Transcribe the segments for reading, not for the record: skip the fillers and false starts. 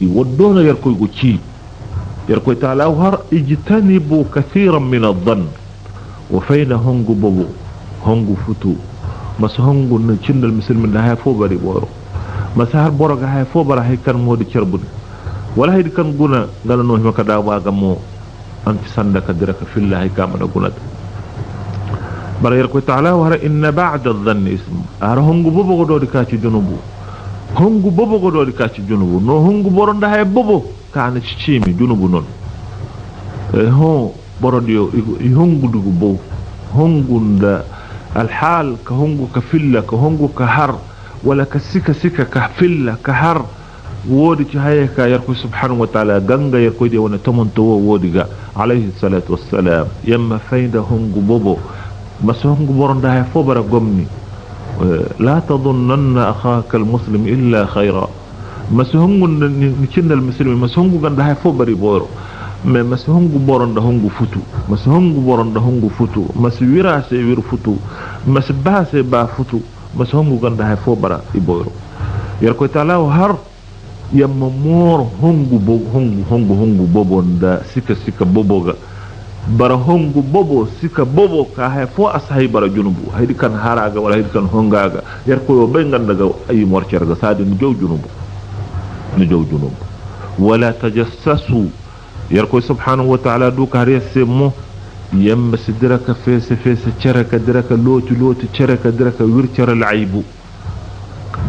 ودون يركوي قتشي يركوي تعالى وهر اجتنبوا كثيرا من الظن وفين هنغو بابو هنغو فتو مس هنغو نشن المسلم ده هاي فوبري بورو مس هر بورو هاي فوبرا هاي كان مودي تشربون ولا هاي كان غنا غلا نو هما كدا واغا مو انت سندك درك في الله هاي كامنا غنا بر يركوي تعالى وهر ان بعد الظن اسم هر هنغو بابو دو دكاتي جنوبو hongu bobo godo kaci junubu no hongu boronda hay bobo kana cimi junubu non ho borodio i hongu dugu bo hongunda alhal ka hongu ka filla ka hongu ka har wala ka sika ka filla ka har wodi ci hayka yarku subhanahu wa ta'ala ganga yarku de wona tomonto wodi ga alayhi salatu wassalam yamma fayda hongu bobo maso hongu boronda hay fo bara gomni لا تظنن أخاك المسلم إلا خيرا مسهونغ نشند المسلم مسهونغ غندا هاي فوبري بورو مسهونغ بورن ده هونغ فتو مسهونغ بورن ده هونغ فتو مسويرا سيوير فتو مسبا سيبا فتو مسهونغ غندا هاي فوبرا يبورو يركو تعالى هر يممور هونغ بوبو دا سيكا بوبوغا bara hongu bobo sika bobo ka hay fo asahi bara junubu haydi kan haraga wala haydi kan hongaga yer ko yo be gandaga ay morcerga sadi no jow junubu wala tajassasu yer ko subhanahu wa ta'ala du ka resemo yam sidraka fese ceraka diraka loti ceraka diraka wircara laibu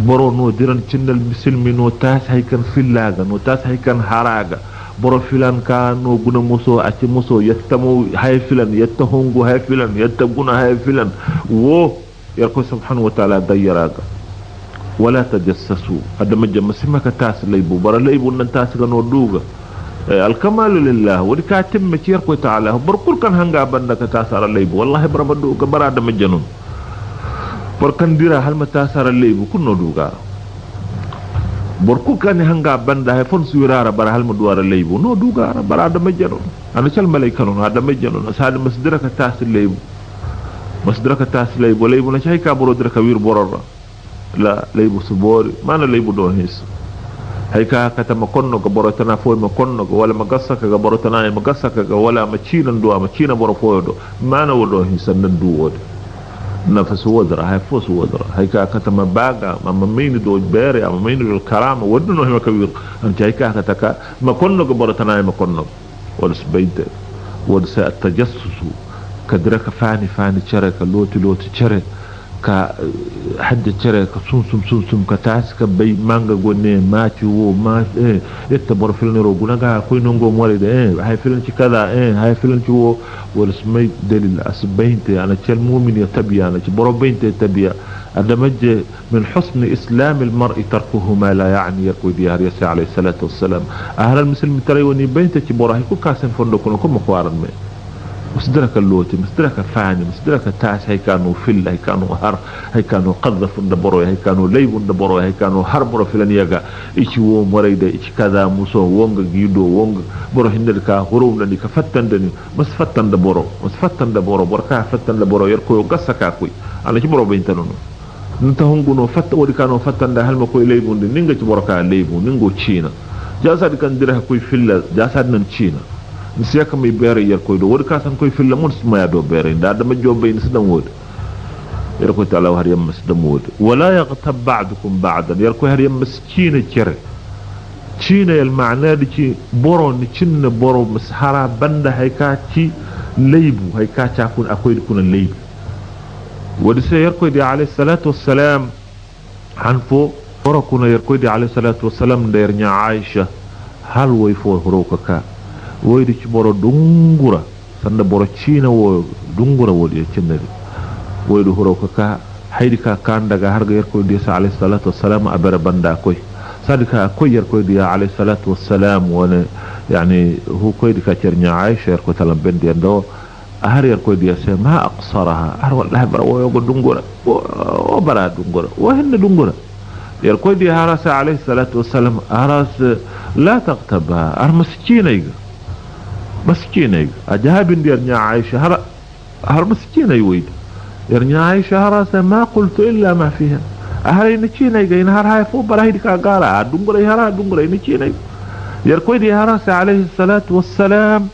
boro no diran cinnal muslimi no tas hay kan fillaga no tas hay kan haraga boro filan ka no guna muso acci muso yattamu hay filan yattahungu hay filan yattaguna hay filan wo yarko subhanahu wa ta'ala dayyaraga wala tajassasu adama jamma tas laybu bara laybu nan tas ga no duga al kamalu lillah wa ka timma ci yarko ta'ala bar kur kan hanga banda ka tasara laybu wallahi bara duga bara adama janun bar kan dira hal ma tasara laybu kunno duga borku kan hanga banda hay fon suwirara bara halma duwara leybu no dugara bara adama jano ana cal malaika non adama jano sadi masdraka tas leybu leybu na chay ka boro draka wir borora la leybu subori mana leybu do his hay ka kata ma konno go boro tana fo ma konno go wala magassa ka go boro tana ma gassa ka go wala ma cinan do ma cina boro fo do mana wodo hisan nan duwode نفس ودرة هاي فوس ودرة هاي كاتما باغا ما مين دو بيري ما مين دو الكرامة ودنو هما كبير انت هاي كاتكا ما كنو قبرتنا ما كنو ولس بيت ولس التجسس كدرك فاني شرك لوتي شرك ka hadde cere ka sum ka taska bay manga gonne maati wo ma etta bor filnero gunaga koy nongo more de hay filn ci kada hay filn ci wo wala smay dalil asbaynte ana cel mu'min yatabiya ana ci boro baynte tabiya adamaj min husn islam al mar'i tarkuhu ma la yani yakun diyar yasa alayhi salatu wassalam ahla al muslim tarayuni baynte ci boro hay ko kasen fondo ko ko ko waran me مصدرك اللوتي مصدرك فاني مصدرك تاس هي كانوا فل هي كانوا هر هي كانوا قذف الدبرو هي كانوا ليب الدبرو هي كانوا هربرو فلان يغا ايشي و مريده ايشي كذا موسو وونغ جيدو وونغ برو هندلكا هروم ندي كفتندني بس فتن دبرو بركا فتن دبرو يركو غسكا كوي انا ci boro bentano nta honguno fatta wodi kano fattanda halma koy leybunde ninga ci borka leybu ningo cina jasad kan dira koy filla jasad nan cina nsiaka mi bere yer koy do wodi ka san koy filla mon suma ya do bere nda dama jombe ni sidam wodi yer ko taala har yam sidam wodi wala yaghtab ba'dukum ba'dan yer ko har yam miskina cere cina el maana di ci boro ni cinna boro mishara banda hay ka ci leybu hay ka ta kun akoy kun leybu wodi se yer ko di alayhi salatu wassalam han fo boro kun yer ko di alayhi salatu wassalam der nya aisha hal way fo horoka ka woydi ci boro dungura sanda boro cina wo dungura wodi e cennari woydu horoka ka haydi ka kandaga harga yerko di sa alayhi salatu wassalam abara banda koy sadika koy yerko di alayhi salatu wassalam wona yani hu koy di ka cernya aisha yerko talam bendi ndo har yerko di sa ma aqsaraha har wallahi bara wo yogo dungura o bara dungura wo henne dungura yerko di harasa alayhi salatu wassalam aras la taqtaba ar maskinayga مسكينة أجاب يرنيا عائشة هر مسكينة يويد يرنيا عائشة هراسة ما قلت إلا ما فيها أهل نكينة ينهار هاي فوق براهيد كاقارا دنقري هرا دنقري نكينة يركويدي هراسي عليه الصلاة والسلام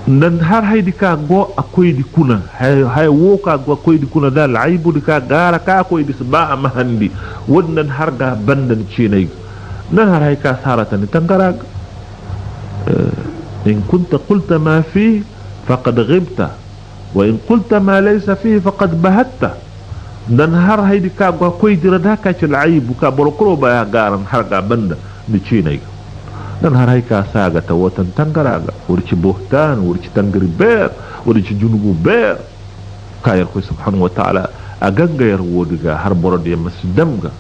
nan har haydi ka go akoydi kuna hay woka go akoydi kuna dal aybu ka gara ka akoydi ba am handi wonnan har ga bandan cinay nan har hay ka saratan tangara in kunta qulta ma fi faqad ghibta wa in qulta ma laysa fi faqad bahatta nan har haydi ka go akoydi rada ka ci aybu ka bolokro ba garan har ga banda ni cinay dan har hay ka saga ta wotan tangaraga wurci bohtan wurci tangri ber wurci junubu ber kayar ko subhanahu wa ta'ala aganga yar wodiga har borode masdamga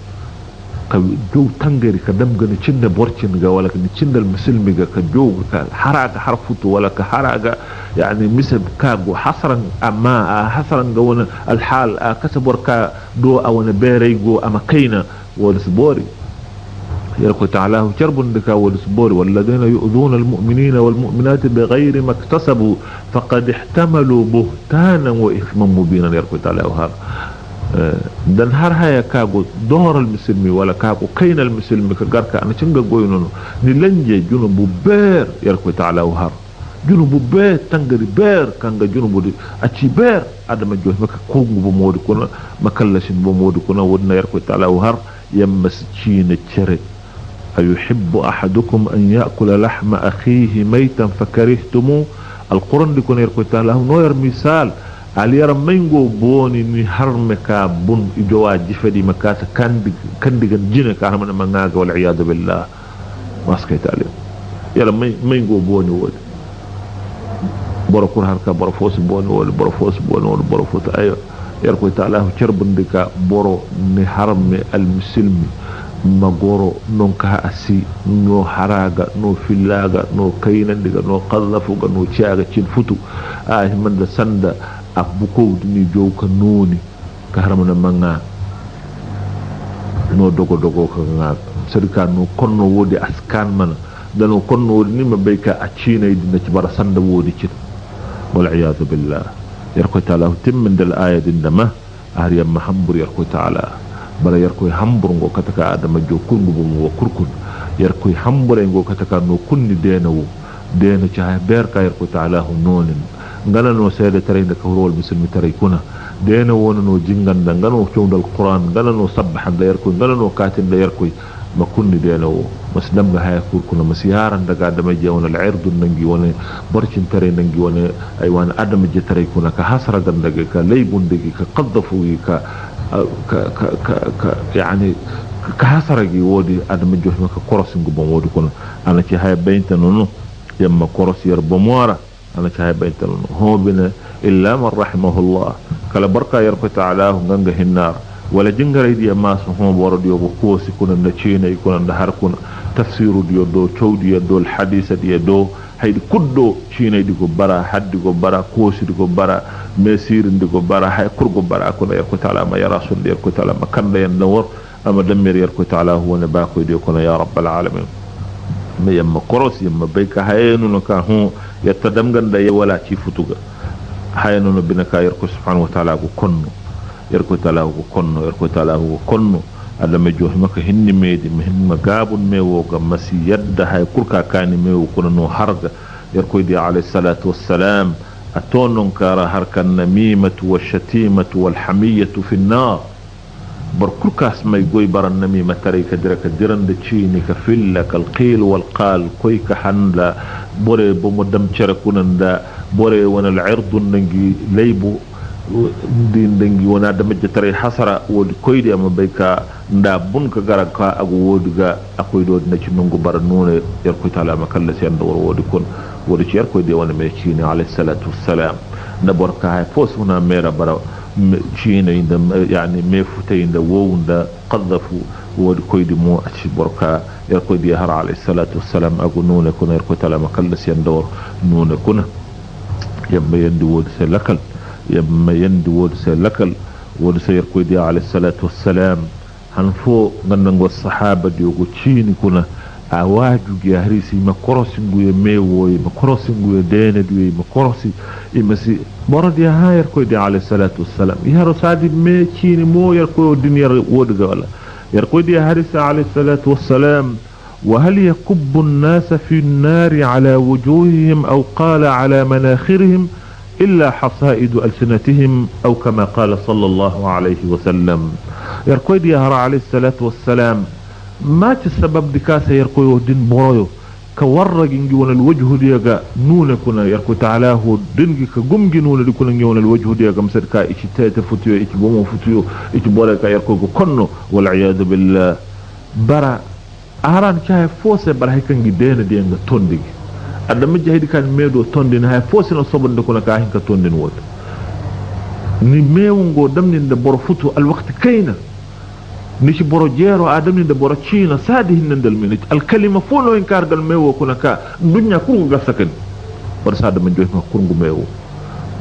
ka do tangari ka damga ni cinda borcin ga wala ni cindal muslimi ga ka joga ka haraga harfutu wala ka haraga yani misab ka go hasran amma hasran ga wona al hal kasabor ka do awana beray go ama kayna wala sbori يركو تعالى شرب دكا والسبور والذين يؤذون المؤمنين والمؤمنات بغير ما اكتسبوا فقد احتملوا بهتانا واثما مبينا يركو تعالى وهذا dan har haya kago doral muslimi wala kago kayna al muslimi ka garka ana cinga goynono ni lanje junubu ber yarko ta'ala wa har junubu ber tangari ber kanga junubu di aci ber adama joh maka kongu bo modi kuna makallashin bo modi kuna wonna yarko ta'ala wa har yammas cina cere أيحب أحدكم أن يأكل لحم أخيه ميتا فكرهتموه القرآن يكون يركو تعالى نوير مثال على يرمينغو بوني ني حرمكا بون إجوا جفدي مكاسا كندق جنك أهمنا مناغ والعياذ بالله ماسكيت عليه يرمينغو بوني ود بركور هركا برفوس بوني ود برفوس بوني ود برفوس أيوه يركو تعالى شربندك برو ني حرم المسلمي magoro non ka asi no haraga no fillaga no kaynandiga no qallafuga no ciaga cin futu man da sanda abuko ni jowka noni ka haramana manga no dogo ka nga sadika no konno wodi askan man dano konno wodi ni mabayka a cina idina ci bara sanda wodi ci wal iyad billah yarko taala timmin dal ayat indama ariyam mahambur yarko taala bala yarkoy hamburgo kataka adama jo kurgubo mo kurkun yarkoy hambure go kataka no kunni denawo dena ci ha berka yarko ta'ala hu nonin ngana no seede tare da kawrol muslimi tare kuna dena wona no jinganda ngano cewdal qur'an ngana no sabbahanda yarko ngana no katinda yarkoy ma kunni denawo masdam ga hay kurkuna masiyaran daga adama je wona al-irdu nangi wona barcin tare nangi wona ay wana adama je tare kuna ka hasra gandaga ka laybun digi ka qaddafu ka يعني كهسرجي ودي ادم جوه مك كورس غبون ودي كون انا تي هاي بينت نونو يما كورس يرب مورا انا تي هاي بينت نونو هو بنا الا من رحمه الله كلا بركه يرب تعالى غنغ النار ولا جنغري دي ما سو بورو ديو كوسي كون نتشينا يكون ده كون تفسير ديو دو تشودي دو الحديث دي دو haydi kuddo ciina digo bara haddigo bara kosi digo bara mesir digo bara hay kurgo bara ko ya ko taala ma yara sun der ko taala ma kanda yan nawor ama damir yar ko taala huwa ne ba ko de ko ya rabbal alamin me yamma koros yamma bayka hayenu no ka hu yattadam ganda ya wala ci futuga hayenu no binaka yar ko subhanahu wa taala ko konno yar ko taala ko konno yar ko taala ko konno adama johi maka hinni meedi hinma gabun mewo ga masi yadda hay kurka kani mewo kono no harga yarko di alayhi salatu wassalam atonon kara harkan namimatu washatimatu walhamiyatu fi an-nar bar kurka asmay goy baran namima tare ka diran da cini ka filla kal qil wal qal koy ka handa bore bo mo dam cere kunanda bore wona al-irdu nangi laybu din dangi wona da majjatare hasara wodi koydi amma bayka nda bun ka garaka agu wodiga akoy do na ci nungu bar nune yar ko taala makalla sen do wodi kon wodi ci yar koy de wona me ci ni alayhi salatu wassalam da borka hay fosuna mera bara ci ne inda yani me futay inda wowunda qadhafu wodi koydi mo ci borka yar koy de har alayhi salatu wassalam agu nune kon yar ko taala makalla sen do nune kon yabba yendi wodi se lakal يما يند ود سلكل ود سير كويدي عليه الصلاة والسلام هنفو غنغو الصحابة ديوغو تشيني كنا awaaju gi harisi ma korosi nguye mewoy ma korosi nguye dene duwe ma korosi imasi borodi hayar ko de alayhi salatu wassalam yaro sadi me chini mo yar ko dunyar wodga wala yar ko de harisi alayhi salatu wassalam وهل يكب الناس في النار على وجوههم أو قال على مناخرهم إلا حصائد ألسنتهم أو كما قال صلى الله عليه وسلم. يركوي دي هرا عليه الصلاة والسلام ما تسبب دكاسة يركوي دين برويو كورق نجون الوجه ديغا نون كنا يركو تعالى دنجي كغمغي نون دي كنا نجون الوجه ديغا مسركا ايش تيتا فتيو ايش بومو فتيو ايش بولكا يركو كونو والعياذ بالله برا aran kay fose bar hay kangi dena de nga tondigi adama jahidi kan medo tondina hay fose no sobonde ko ka hinka tondin wot ni mewu ngo damninde boro futu al waqti kayna ni ci boro jero adamninde boro ciina sadi hinnandal minute al kalima fono en kargal mewo ko ka dunya kurgo gasakan bar sada man joy ma kurgo mewo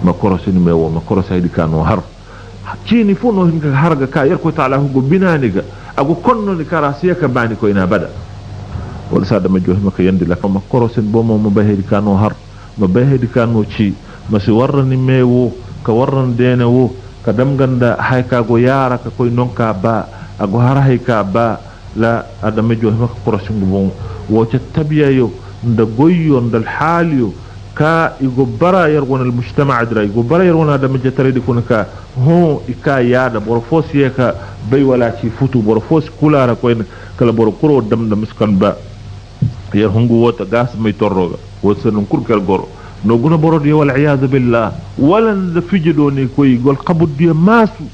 ma korosini mewo ma korosaydi kanu har ciini fono hinka harga ka yerko taala hugo binaniga ago konno ni karasiya ka bani ko ina bada wala sada ma johi maka yandi la ma korosen bomo mo bahedi kanu har ma bahedi kanu ci ma si warrani mewo ka warran dene wo ka damganda hayka go yara ka koy nonka ba ago har hayka ba la adama johi maka korosen go bon wo ca tabiya yo nda goyyo ndal haliyo ka igo bara yargon al mujtama adra igo bara yargon adama jatare di kunaka ho ika yaada bor fosi ka bay wala ci futu bor fosi kulara ko en kala bor kuro dam dam skan ba yer hungu wota gas may torroga wosen kurkal goro no guna borod yo wal iyad billah wala da fijido ni koy gol qabud di masu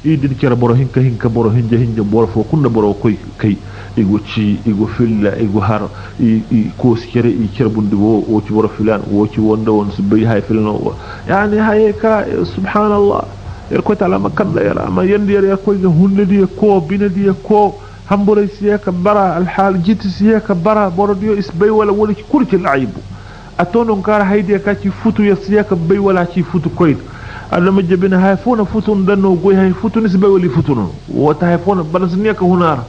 idin ci boro hinka boro hinja boro fo kunna boro koy kay igo ci igo filla igo har i ko sikere i cerbundi wo o ci boro filan wo ci wonda won su bay hay filno yani hay ka subhanallah yerko tala makalla yara ma yandi yar ko ga hunnedi ko binedi ko hambore siyaka bara al hal jiti siyaka bara borodio isbay wala wala ci kurti laibu atono ngara hayde ka ci futu ya siyaka bay wala ci futu koyt adama jebina hay fona futun danno goy hay futun isbay wali futun wata hay fona balas niyaka hunara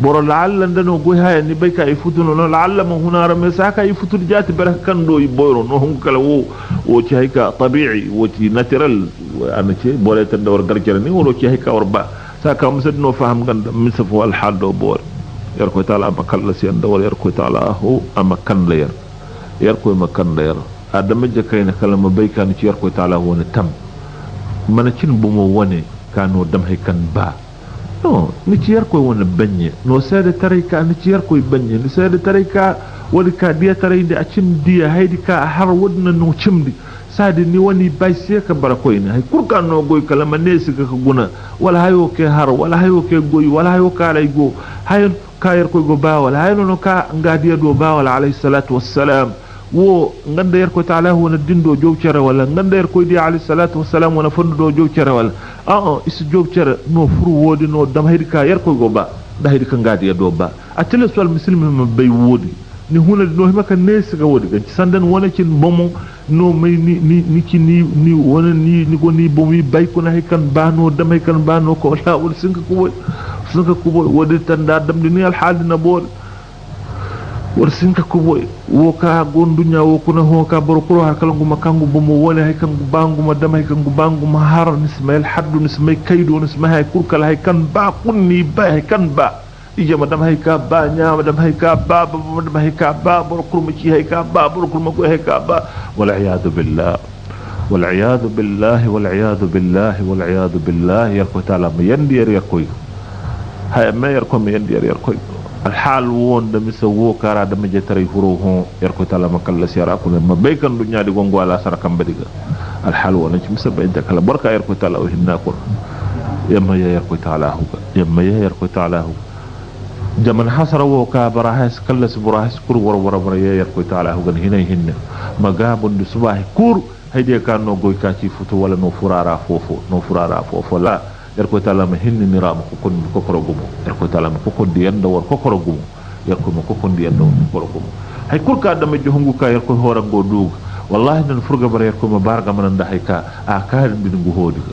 boro laalla ndano goy hay ni bay ka ay futun no laalla ma hunara me saka ay futu jati baraka kando y boyro no hon kala wo ci hay ka tabi'i wo ci natural ana ci bole tan dawar garjere ni wolo ci hay ka warba saka musadno faham ganda misafo al haldo bor yar ko taala makalla si andawal yar ko taala ho amakan la yar ko makan la yar adama je kayna kala ma bay kan ci yar ko taala wona tam mana cin bu mo wone kanu dam hay kan ba no ni ci yar ko wona bagné no seede tarika ni ci yar ko bagné ni seede tarika wadi ka diya tarinde a cim diya haydi ka har wodna no cimdi sadi ni woni bayse ka barakoyni hay kurkan no goy kala manesi ka guna wala hayo ke har wala hayo ke goy wala hayo ka lay go hay kayar ko go ba wala hay no ka ngadiya do ba wala alayhi salatu wassalam wo nganda yer ko taala wona dindo jowcere wala nganda yer ko di alayhi salatu wassalam wona fondo do jowcere wala is jowcere no furu wodi no dam haydi ka yer ko go ba da haydi ka ngadiya do ba atele sol muslimin ma bay wodi ni huna no himaka nesi ga wodi ganci sandan wona cin bomo no may ni ci ni wona ni go ni bomi bay ko na hekan bano dam hekan bano ko la wol sinka ko wodi tan da dam ni al halina bol wor sinka ko wo ka gondunya wo kuna ho ka bor ko ha kala nguma kangu bomo wona hekan banguma dam hekan banguma har nismail haddu nismay kaydo nismay kurkala hekan ba kunni ba hekan ba ije madam hayka ba nyaama madam hayka ba madam hayka ba bor kurma ci hayka ba bor kurma ko hayka ba wal iyad billah wal iyad billah wal iyad billah wal iyad billah yarko taala ma yandi yarko hay ma yarko ma yandi yarko al hal won da misawo kara da ma jetare furo ho yarko taala ma kala sira ko ma baykan du nyaadi gongo ala sarakam badiga al hal won ci misaba inta kala barka yarko taala o hinna ko yamma yarko taala hu yamma yarko taala hu jaman hasara wo ka barahas kallas burahas kur wor yer ko taala hu gan hinay hinne magabun du subahi kur hayde kan no goy ka ci futu wala no furara fofo la yer ko taala ma hinni ni ram ko kon ko korogumo yer ko taala ma ko kon di yanda wor ko korogumo yer ko ma ko kon di yanda ko korogumo hay kur ka dama joxungu ka yer ko hora go dug wallahi nan furga bar yer ko ma barga man nda hay ka a ka bin ngu hodi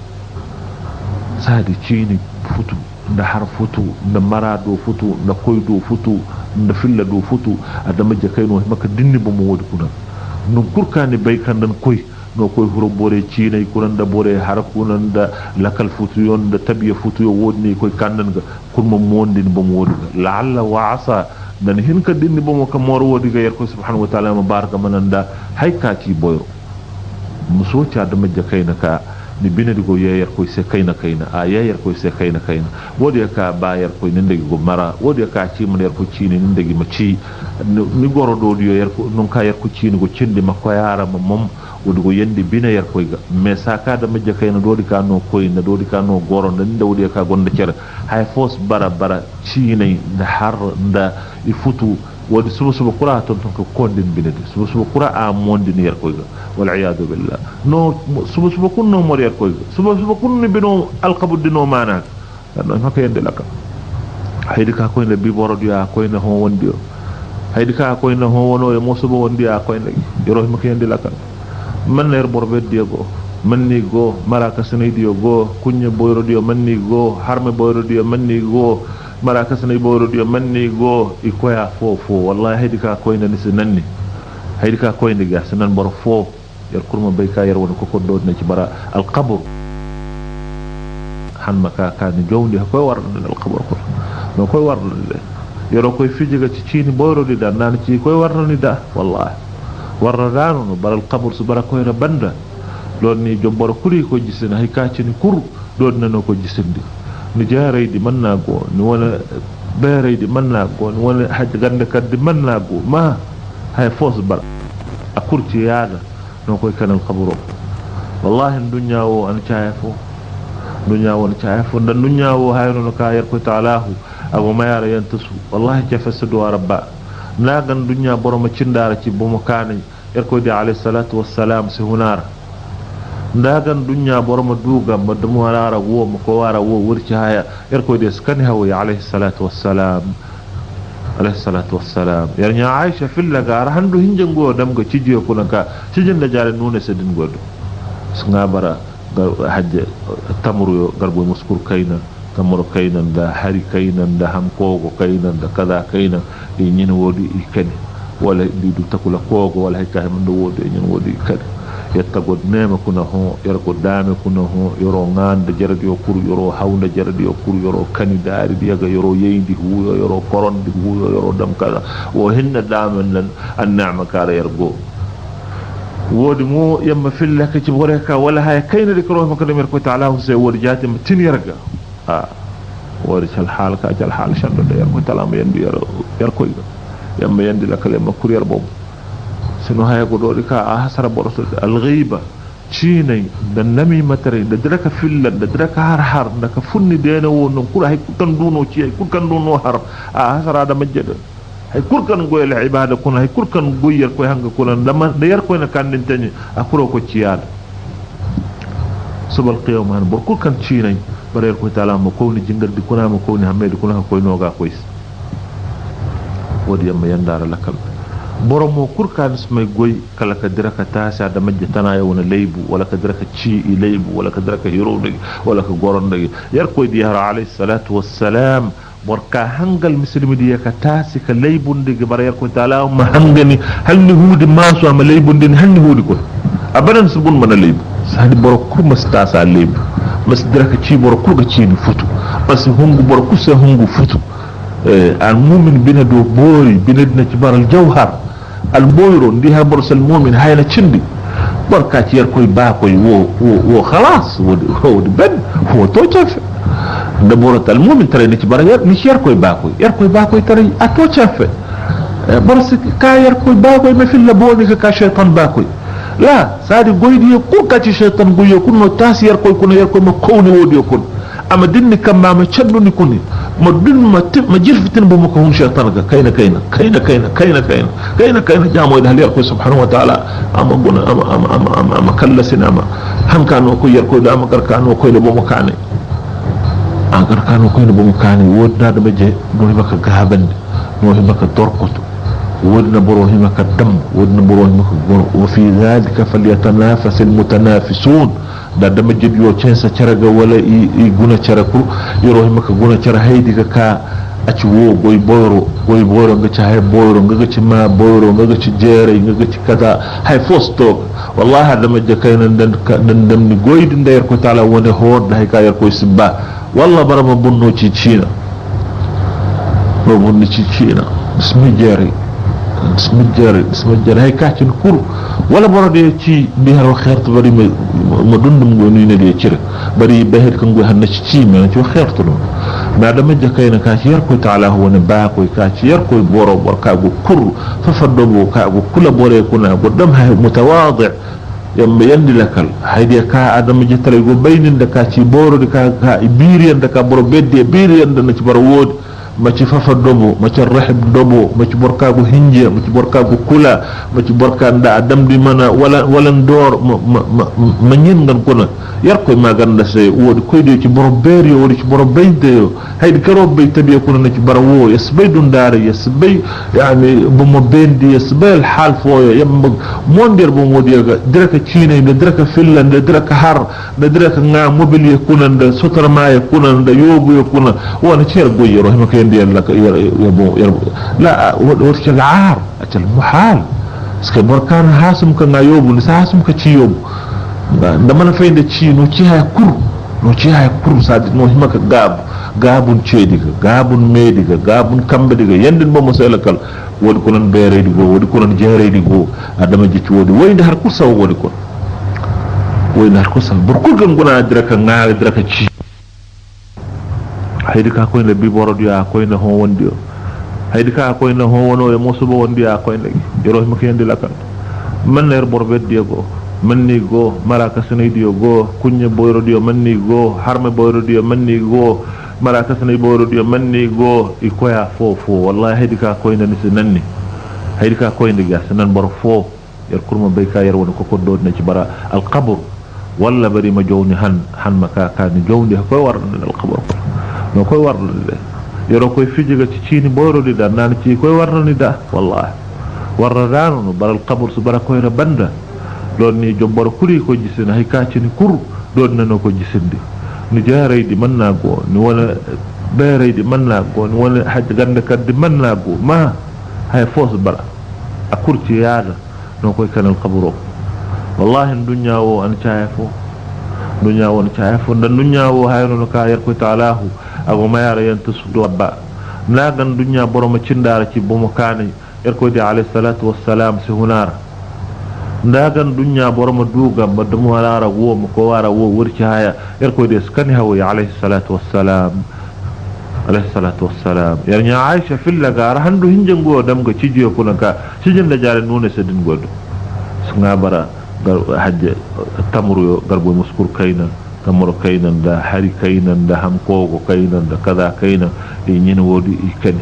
sadi cini futu nda har futu nda marado futu nda koydo futu nda filla do futu adama je kayno maka dinni bo mo wodi kuna non kurkani bay kandan koy no koy huro bore ciinay kunan da bore har kunan da lakal futu yon da tabiya futu yo wodni koy kandan ga kurma mondin bo mo wodi la'alla wa asa dan hin ka dinni bomo ka mor wodi ga yer ko subhanahu wa ta'ala ma baraka mananda hay ka ki boyro muso cha da majja kayna ka ni binadi go yeyer ko se kayna a yeyer ko se kayna wodi ka ba yer ko nindegi go mara wodi ka ci mun yer ko ci ni nindegi ma ci ni goro do yer ko non ka yer ko ci ni go cindi makko yara mom wodi go yende bina yer ko ga me saka da majja kayna dodi ka no koyna dodi ka no goro nda wodi ka gonda cer hay fos bara ci ni da har da ifutu wodi subu qura ton ko kondin binadi subu qura a mondin yer ko ga wal iyadu billah no subu kunno mo yer ko ga subu kunno bino alqabud no manak no haka yende laka haydi ka ko ne bi borodi ya ko ne hon wondi o haydi ka ko ne hon wono e mo subu wondi ya ko ne yoro haka yende laka man yer borbe diego manni go maraka sanaydi go kunya boyrodi manni go harme boyrodi manni go maraka sanay boyrodi manni go ikoya fofo wallahi haydi ka ko ne nanni haydi ka ko ne ga sanan bor fo yer kurma bay ka yer won ko koddo na ci bara al qabr han maka kan jowndi ko warna al qabr ko no koy warna de yero koy fijiga ci ciini boyrodi da nan ci koy warna ni da wallahi warna dano no bara al qabr su bara koy banda don ni jomboro kuri ko gisena hay ka ci ni kur don nano ko gisindi ni jaaraydi manna go ni wala beeraydi manna go ni wala hajj gande kaddi manna go ma hay fos bar akurti yaada no koy kanal qabro wallahi dunya wo an chaafo dan dunya wo hayno ka yar ko ta'alahu abu mayara yantasu wallahi jafasadu rabba nagan dunya boroma cindara ci bu mo kaani yar ko di alayhi salatu wassalam si hunara ndagan dunya boroma duga madum wala wo mo ko wara wo wurci haya yar ko di skani hawi alayhi salatu wassalam yar nya aisha filla gar handu hinjango damgo cijiyo kunaka cijinda jare nune sedin godo sunga bara hajja tamru garbo muskur kayna tamru kayna da hari kayna da hamkogo kayna da kaza kayna di nyin wodi ikani wala di du takula kogo wala hikka man do wodi nyin wodi ikani yettagod nema kuna ho yergo dame kuna ho yoro ngande jaradi o kur yoro hawnde jaradi o kur yoro kanidari diaga yoro yeyndi huyo yoro korondi huyo yoro dam kala wo hinna damen lan annama kala yergo wodi mo yamma fillaka ci boreka wala hay kayna de koro makadam yerko ta'ala se wodi jatim tin yerga wodi sal halka jal hal shando de yerko ta'ala mo yendi yerko yamma yendi la kale makur yer bob sino hay go do ka a hasara boroto al ghiba cini dan nami matare da draka fillan da draka har da ka funni dena wonon kura hay kan duno ci hay kan duno har a hasara da majjada hay kurkan goyel ibada kun hay kurkan goyer ko hanga kulan dama da yar ko na kandin tani akuro ko ciyada subal qiyam han bor kurkan cinay bare ko taala mo ko ni jingal di kuna mo ko ni hamedi kuna ko noga ko is wodi yamma yandara lakal boromo kurkan smay goy kala ka diraka tasa da majjatana ya wona leybu wala ka diraka ci leybu wala ka diraka hirode wala ka goronde yar ko di har alayhi salatu wassalam borka hangal muslimi di ka tasi ka leybunde ge bare ko taala ma hangani halni huudi maso am leybundi halni huudi ko abadan subun man leybu sadi boro kurma stasa leybu mas diraka ci boro kurga ci ni futu bas hungu boro kusa hungu futu al mu'min bina do boy bina dina ci baral jawhar al boyro ndi ha borsal mu'min hayna cindi barka ci yar koy ba koy wo khalas wodi ben ho to chef da borat al mu'min tare ni ci baral yar ni yar koy ba koy tare a to chef bors ka yar koy ba koy ma fil laboni ka shaytan ba koy la sadi goydi ko ka ci shaytan goyo kunno tas yar koy kuno yar koy ma kowni wodi kun ama dinni kam ma caddu ni kunni ma dun ma jirfitin bu mako hun shaytan ga kayna jamo da haliyar ko subhanahu wa ta'ala ama guna ama kallasina ma han kanu ko yar ko da ama garkanu ko le bo mo kane an garkanu ko le bo mo kane wodda da beje no hibaka gabande no hibaka torkoto wodna boro hibaka dam wodna boro hibaka goro wa fi dhalika falyatanafasul mutanafisun da dama jibiyo censa caraga wala i guna caraku yoro maka guna cara haydi ka aci wo goy boyro ngaci hay boyro ngaci ma boyro ngaci jere ngaci kaza hay fosto wallahi dama jakayna dan ni goydi ndayr ko taala wonde hoodda hay ka yar ko sibba walla barama bunno ci cina no bunni ci cina smijjari hay kacin kur wala borode ci bi haro xertu bari ma dundum go ni ne de ci bari behet kan go hanna ci me ci xertu no ma dama jakayna ka ci yar ko taala ho ne ba ko ka ci yar ko boro borka go kur fa faddo go ka go kula bore kuna go dam hay mutawadi yambe yandi lakal haydi ka adam jitare go baynin da ka ci boro de ka biriyan da ka boro bedde biriyan da na ci bar wodi ma ci fafa dobo ma ci rahib dobo ma ci borka go hinje ma ci borka go kula ma ci borka nda adam di mana wala ndor ma ñin ngan ko na yar koy ma ganda sey wodi koy de ci boro beer yo wodi ci boro bayde yo haydi karo bay tabiya ko na ci bara wo yasbay dun dara yasbay yani bu mo bendi yasbay al hal foyo yam mondir bu mo diga diraka ciine de diraka finland de diraka har de diraka nga mobilier kunanda sotarma kunanda yogu kuna wona cer goyiro hima كين لك يبو لا ورش العار أجل محال سك بركان هاسم كنا يوبو نساسم كتشيوب دمنا فين دتشي نو تشيها كور ساد نو هما غابون تشيديغا غابون ميديغا غابون كامبديغا يندن بو مسلكال ودي كونن بيري ديغو ودي كونن جيري ديغو ادما جيتي ودي ويند har kursa wodi kon wayndi har kursa burkul gam gona diraka ngaari diraka ci haydi ka ko ne biboro dia ko ne hon wondi haydi ka ko ne hon wono e musubo wondi ko ne yoro ma kendi lakal man ner borbe diego manni go maraka sanay dio go kunye boyro dio manni go harme boyro dio manni go maraka sanay boyro dio manni go e koya fofo wallahi haydi ka ko ne ni nanni haydi ka ko ne gas nan bor fo yer kurma bay ka yer wona ko do na ci bara al qabr walla bari ma jowni han maka ka ni jowndi ko war al qabr no koy warde yoro koy fijiga ci ciini boyrodi da nan ci koy warnani da wallahi warradano no baral qabr su bara koy banda don ni jobboro kuri ko gisina hay kaacini kur don nano ko gisindi ni jaaraydi manna go ni wala beeraydi manna go ni wala hajja ganda kaddi manna go ma hay fos bara akurti yaada no koy kanal qabro wallahi dunya wo an chaafo dunya won chaafo dan dunya wo hayno ka yar ko taalahu ago mayara yantusu dobba nagan dunya boroma cindara ci bomo kane erko di alayhi salatu wassalam si hunara nagan dunya boroma duga baddo wala wo mo ko wara wo wurci haya erko di skani hawi alayhi salatu wassalam yarnya aisha filla gara handu hinjengo damga cijiyo kunaka cijinda jare nune sedin goddo sunga bara hajja tamru garbo muskur kayna tamro kaynan da hari kaynan da hamkogo kaynan da kaza kaynan e nyen wodi ikani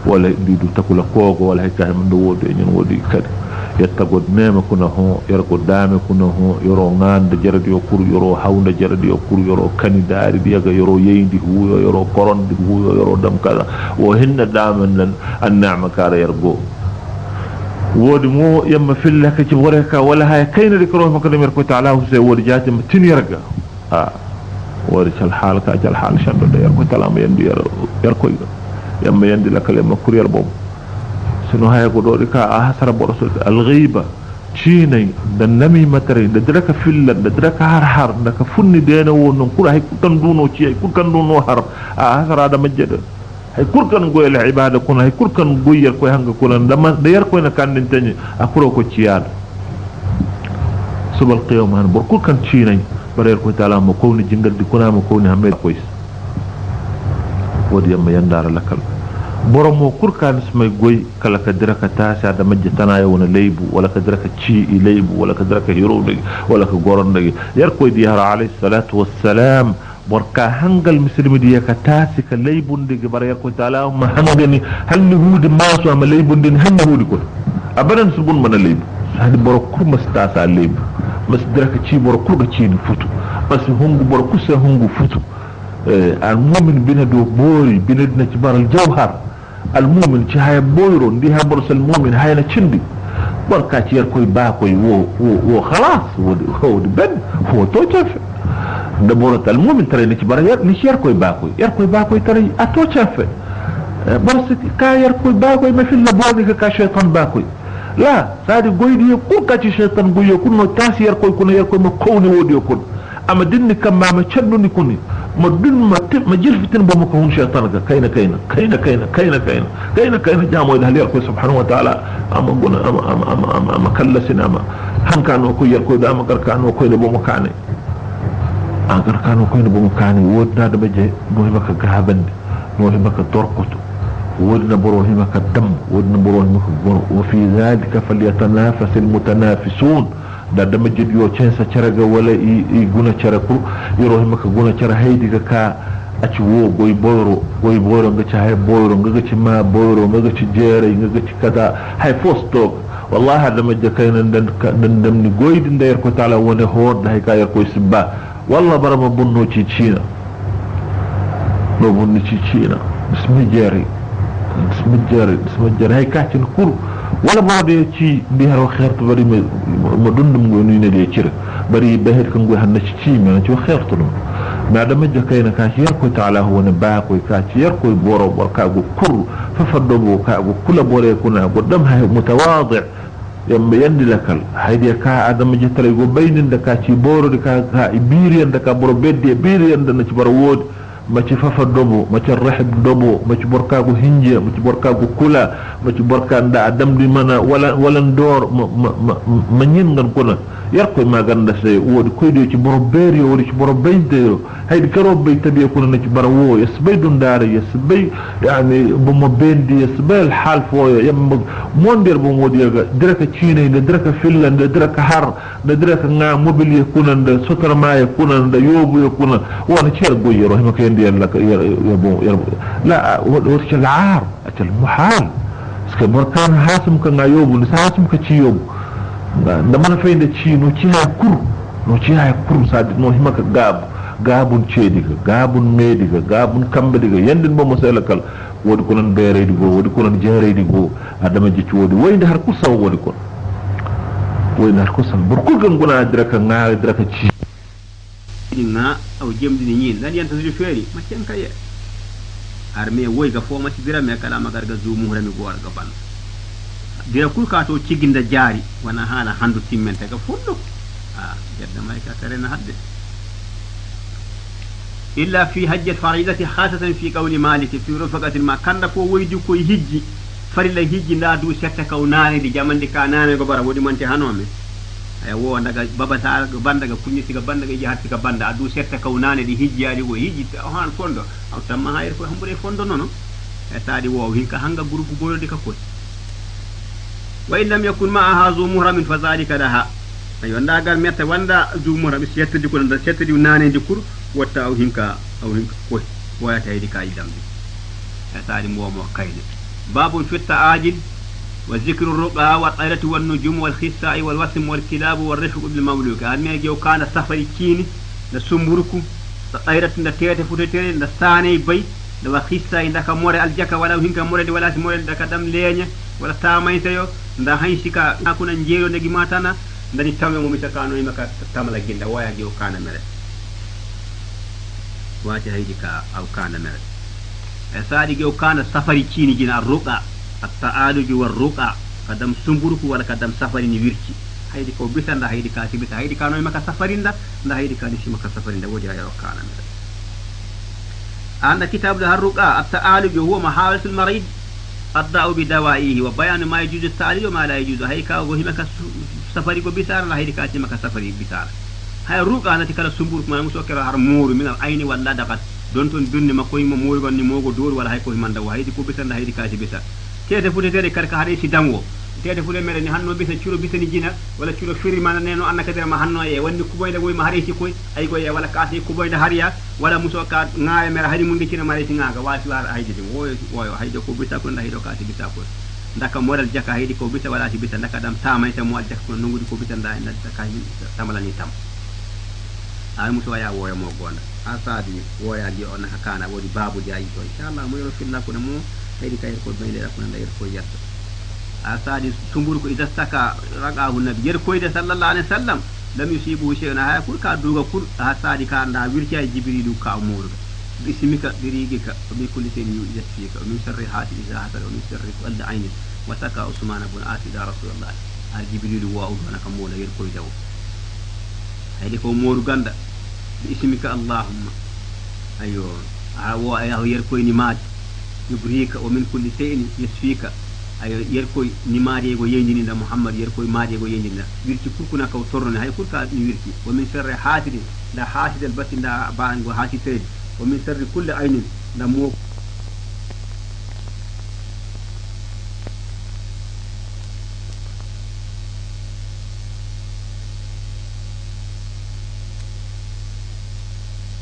wala didu takula kogo wala hekka mando wodi e nyen wodi ikani yattagod mema kuna ho yarko dame kuna ho yoro ngande jaradi o kur yoro hawnde jaradi o kur yoro kani daari diaga yoro yeyndi huyo yoro koronde huyo yoro dam kaza wo hinna damen nan an-ni'ma kara yargo wodi mo yamma fillaka ci woreka wala hay kayna dikro makko demir ko ta'ala hu se wodi jati tin yarga wori cal haal ka cal haal shando de yar ko talama yandi yar ko yamma yandi la kale makur yar bom sino hay ko do ka hasara borso al ghiba cinay da nami matare da draka filla da draka har da ka funni dena wonon kura hay kutan duno ci hay kutan duno har hasara da majjada hay kurkan goyel ibada kun hay kurkan goyel ko hanga kulan da yar ko na kandin tani akuro ko ciyad subal qiyamah bor kurkan cinay bare ko taala mo ko ni jingal di kuna mo ko ni hambe ko is wodi yamma yandara lakal boromo kurkan smay goy kala ka diraka taasa da majjatana yawna leybu wala ka diraka ci leybu wala ka diraka hirode wala ka goronde yar ko di har alayhi salatu wassalam borka hangal muslimi di ka taasi ka leybunde ge bare yar ko taala ma hangani halni huudi maaso ma leybunde hanni huudi ko abadan subun man leybu hadi boro kurma taasa leybu mas diraka ci boro kurga ci ni futu mas hungu boro kusa hungu futu al mu'min bina do bori bina dina ci baral jawhar al mu'min ci hay boyro ndi ha borsal mu'min hayna cindi barka ci yar koy ba koy wo khalas wodi ben ho to chef da borot al mu'min tare ni ci baral yar ni yar koy ba koy tare a to chef barsati ka yar koy ba koy ma fil labodi ka shaytan ba koy la sadi goydi ko ka ci shaytan goyo kunno tasiyar koy kuno yar koy ma kowni wodi kon ama dinni kam ma caddu ni kunni ما دون ما جل فتن بمكون شيطان كاين جامو إذا هل سبحانه وتعالى أما قلنا أما كلسنا أما هم كانوا كوي يركود أما كانوا كوي بمكاني أما كانوا كوي بمكاني ودنا دبجة مهمك كهبند مهمك ترقط ودنا بروهمك الدم ودنا بروهمك وفي ذلك فليتنافس المتنافسون da dama jid yo censa caraga wala i guna caraku yoro himaka guna cara haydi ka aci wo goy boyro ngaci hay boyro ngaci ma boyro ngaci jere ngaci kada hay fosto wallahi dama jakayna dan ni goydi ndayr ko taala woni hoorda hay ka yar ko sibba walla barama bunno ci cina no bunno ci cina bismi jere hay ka ci kur wala baade ci bi haro xertu bari ma dundum ngoni ne de cire bari behet ko ngoy hanna ci men ci xertu dum ma dama jakayna ka ci yar ko taala huwa ne ba ko ka ci yar ko boro bor ka go kur fa faddo ka go kula bore kuna go dam hay mutawadi yambe yandi lakal hayde ka adama jetare go baynin da ka ci boro de ka ibiriyan da ka boro bedde ibiriyan da na ci baro wodi ma ci fafa dobo ma ci rahib dobo ma ci borkaagu hinje ma ci borkaagu kula ma ci borkanda adam di mana wala ndor ma ñin ngan ko na yar koy ma ganda sey wodi koydo ci boro beeri wodi ci boro bayde haydi karo bay tabi ko na ci bara wo yasbay dun daara yasbay yani bu mo bendi yasbay al hal fo yam mondir bu modi ga diraka ciine de diraka finland diraka har de diraka nga mobilier kunande sotarma ya kunande yobu ya kuna wona ci goyero hima ko yendi lak yabo la wodi ci al-aar al-muhal parce que borkan hasum ka nga yobu ni hasum ka ci yobu da man fayde ci no ci ha kur sa no hima ka gabun cediga gabun mediga gabun kambediga yandin bo moselakal wodi ko non beeredi go wodi ko non jeeredi go adama jicci wodi woyde har ku saw wodi ko woyde har ku saw bur ko ganguna diraka ngaari diraka ci nga aw jemdi ni ñin dan yanta su feeri ma cen kaye arme woy ga fo ma ci dira me kala ma garga zumu rami go warga ban dira kul ka to ciginda jaari wana hala handu timmente ga funno jedda may ka tarena hadde إلا في حج الفريضة خاصة في قول مالك في رفقة ما كان كو ويدو كو هجي فريلا هجي لا دو ستا كوناني دي جامن دي كاناني غبره ودي مانتي هانومي ay wo daga baba sa banda ga kunni siga banda ga jahat siga banda adu setta kawnane di hijji ali go hijji han fondo aw tamma hayr ko hambure fondo nono e taadi wo hinka hanga groupe boyode ka ko wa illam yakun ma'aha zu muhramin fa zalika laha ay wanda gal metta wanda zu muhram settadi ko nda settadi nane di kur wata aw hinka ko wayata yidi kay dambi e taadi mo kayde babun fitta ajil وذكر الرقى والطيرة والنجوم والخساء والوسم والكلاب والرفق بالمملوك هذا جو كان سفر كيني لسمبركو الطيرة نتيات فتتير نساني بي لو خساء عندك موري الجكا ولا هنك موري ولا موري عندك دم لينيا ولا تامين تيو ندا هايشيكا نكون نجيرو نجي ماتانا ndani tamme mo misakano imaka tamala ginda waya jo kana mere wati haydi ka aw kana mere e saadi jo kana safari kini jina ruqa التعالج والرقى قدم سمبرك ولا قدم سفرين ويركي هيدي كو بيسان دا هيدي كاتي بيتا هيدي كانو مكا سفرين دا هيدي كانو مكا سفرين دا ودي يا كان عند كتاب ده الرقى التعالج هو محاولة المريض الدعاء بدوائه وبيان ما يجوز التعالج وما لا يجوز هيكا وهي مكا سفري كو بيسان لا هيدي كاتي مكا سفري بيسان هاي الرقى التي كان سمبرك ما مسوكر هرمور من العين ولا دقت دونتون دون ما كوي مور غني موغو دور ولا هيكو من دا هيدي كو بيسان هيدي كاتي بيسان tete fute tere karka hade si dango tete fute mere ni hanno bisa curo bisa ni jina wala curo firi man neno annaka tere ma hanno e wandi kuboyda goy ma hare si koy ay goy wala kasi kuboyda hariya wala muso ka ngaaya mere hadi mun dikina mare si ngaaga wasi war hayde dum woyo hayde ko bisa ko ndahido kasi bisa ko ndaka modal jaka haydi ko bisa wala si bisa ndaka dam tamay te mo al jaka ko nongudi ko bisa nda ndaka kay tamalani tam ay muso ya woyo mo gonda asadi woya di on kana wodi babu di ay to inshallah mo yoro filla ko mo هيدي كاير كود بين لكم عند يركوي يد أسادي سمبورك إذا استكى رقاه النبي يركوي صلى الله عليه وسلم لم يصيبه شيء نهاية كل كادوغا كل أسادي كان دا ويركي جبريل كأمور باسمك بريجك وبكل شيء يكفيك ومن شر حاسد إذا حسد ومن شر قلب عين وسكى عثمان بن عاص يا رسول الله الجبريل واود أنا كمولا يركوي جو هيدي كأمور غندا باسمك اللهم ayo wo ayo yerkoy ni maade yubrika wa min kulli shay'in yasfika ayo yerkoy ni maade go yendini da muhammad yerkoy maade go yendini wirti kurkuna kaw torrone hay kurka ni wirti wa min sharri hasidin da hasid al batin da ba'an go hasid wa min sharri kulli aynin da mo